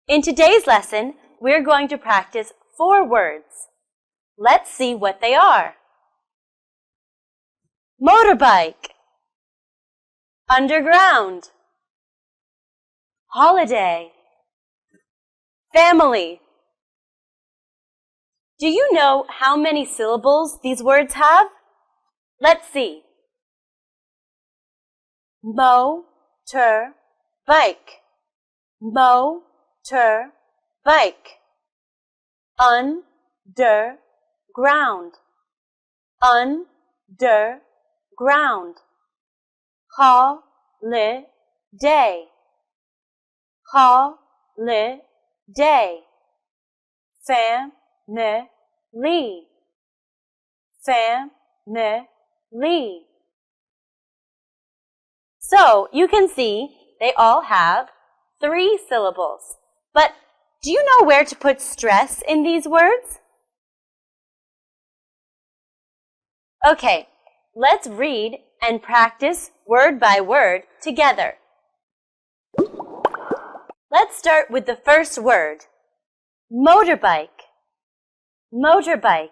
In today's lesson, we're going to practice 4 words. Let's see what they are. Motorbike, underground, holiday, family. Do you know how many syllables these words have? Let's see. Motorbike, motorbike, underground, underground, holiday, holiday, family, family. So, you can see they all have 3 syllables. But do you know where to put stress in these words? Okay, let's read and practice word by word together. Let's start with the first word. Motorbike, motorbike.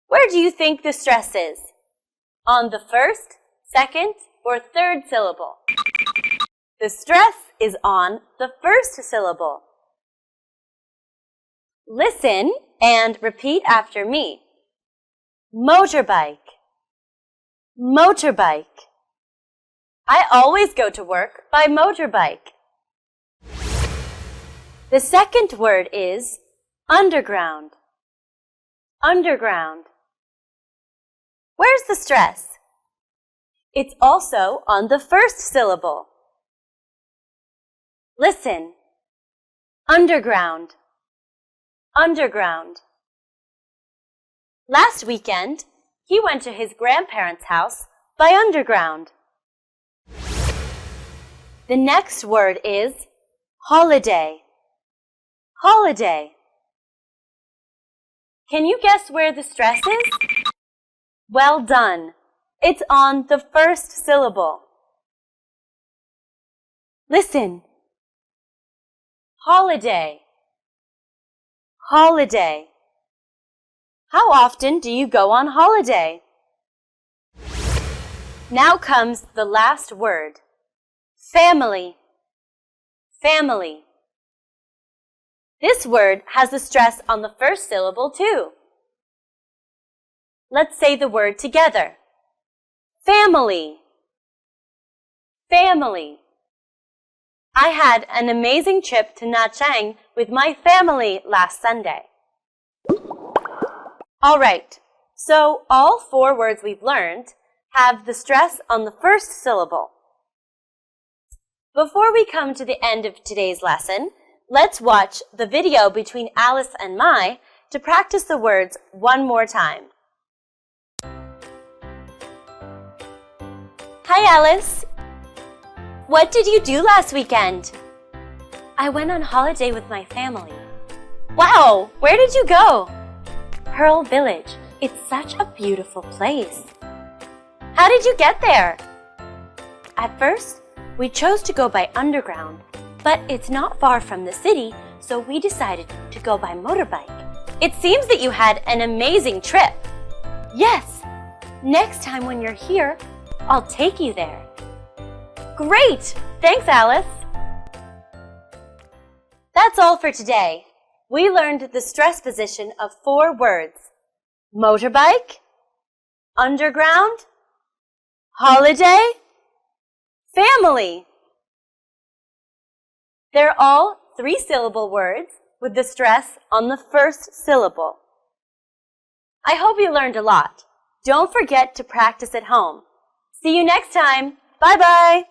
Where do you think the stress is? On the first, second, or third syllable? The stress is on the first syllable. Listen and repeat after me. Motorbike, motorbike. I always go to work by motorbike. The second word is underground, underground. Where's the stress? It's also on the first syllable. Listen. Underground, underground. Last weekend, he went to his grandparents' house by underground. The next word is holiday, holiday. Can you guess where the stress is? Well done. It's on the first syllable. Listen. Holiday, holiday. How often do you go on holiday? Now comes the last word. Family, family. This word has the stress on the first syllable too. Let's say the word together. Family, family. I had an amazing trip to Nha Trang with my family last Sunday. All right, so all 4 words we've learned have the stress on the first syllable. Before we come to the end of today's lesson, let's watch the video between Alice and Mai to practice the words one more time. Hi, Alice. What did you do last weekend? I went on holiday with my family. Wow, where did you go? Pearl Village. It's such a beautiful place. How did you get there? At first, we chose to go by underground, but it's not far from the city, so we decided to go by motorbike. It seems that you had an amazing trip. Yes, next time when you're here, I'll take you there. Great! Thanks, Alice. That's all for today. We learned the stress position of 4 words. Motorbike, underground, holiday, family. They're all 3-syllable words with the stress on the first syllable. I hope you learned a lot. Don't forget to practice at home. See you next time. Bye-bye.